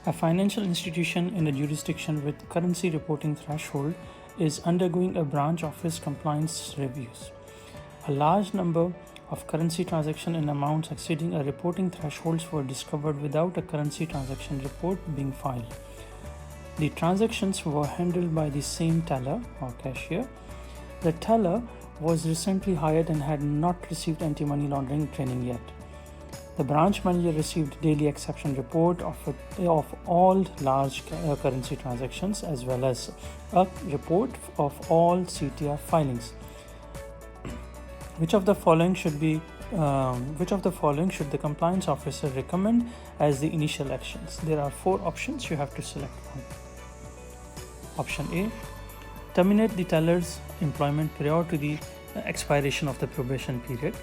A financial institution in a jurisdiction with currency reporting threshold is undergoing a branch office compliance reviews. A large number of currency transactions in amounts exceeding a reporting thresholds were discovered without a currency transaction report being filed. The transactions were handled by the same teller or cashier. The teller was recently hired and had not received anti-money laundering training yet. The branch manager received daily exception report of all large currency transactions as well as a report of all CTR filings. Which of the following should the compliance officer recommend as the initial actions? There are 4 options you have to select one. Option A, terminate the teller's employment prior to the expiration of the probation period.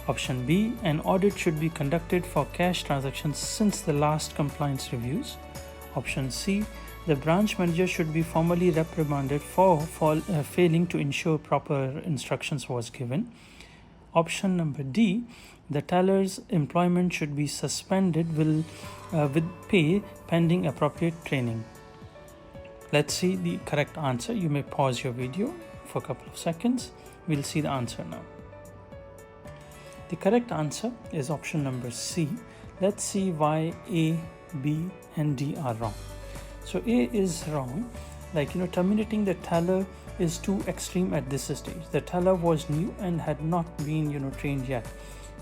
Option B, an audit should be conducted for cash transactions since the last compliance reviews. Option C, the branch manager should be formally reprimanded for failing to ensure proper instructions was given. Option number D, the teller's employment should be suspended with pay pending appropriate training. Let's see the correct answer. You may pause your video for a couple of seconds. We'll see the answer now. The correct answer is option number C. Let's see why A, B, and D are wrong. So A is wrong. Terminating the teller is too extreme at this stage. The teller was new and had not been, trained yet.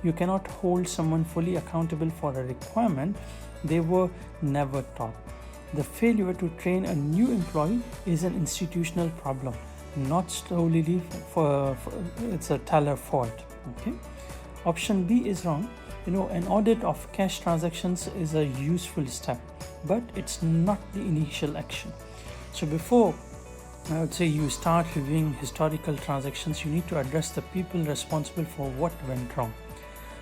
You cannot hold someone fully accountable for a requirement they were never taught. The failure to train a new employee is an institutional problem, not solely it's a teller fault. Okay. Option B is wrong. An audit of cash transactions is a useful step, but it's not the initial action. So before I would say you start reviewing historical transactions, you need to address the people responsible for what went wrong.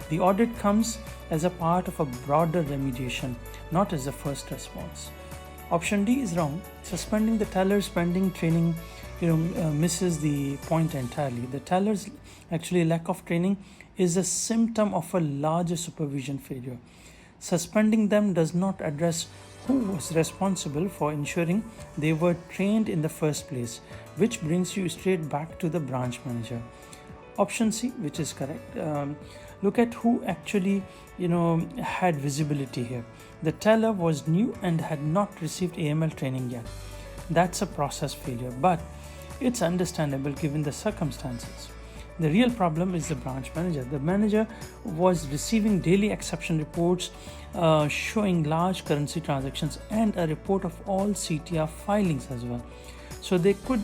The audit comes as a part of a broader remediation, not as a first response. Option D is wrong. Suspending the teller's pending training misses the point entirely. The teller's lack of training is a symptom of a larger supervision failure. Suspending them does not address who was responsible for ensuring they were trained in the first place, which brings you straight back to the branch manager. Option C, which is correct. Look at who actually had visibility here. The teller was new and had not received AML training yet. That's a process failure, but it's understandable given the circumstances. The real problem is the branch manager. The manager was receiving daily exception reports showing large currency transactions and a report of all CTR filings as well. So they could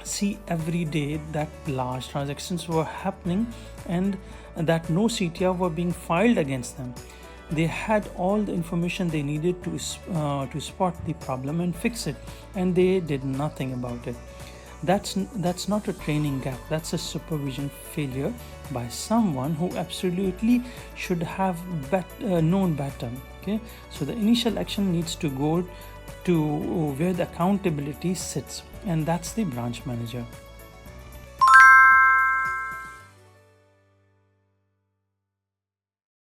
see every day that large transactions were happening and that no CTR were being filed against them. They had all the information they needed to spot the problem and fix it, and they did nothing about it. That's not a training gap. That's a supervision failure by someone who absolutely should have known better. Okay, so the initial action needs to go to where the accountability sits, and that's the branch manager.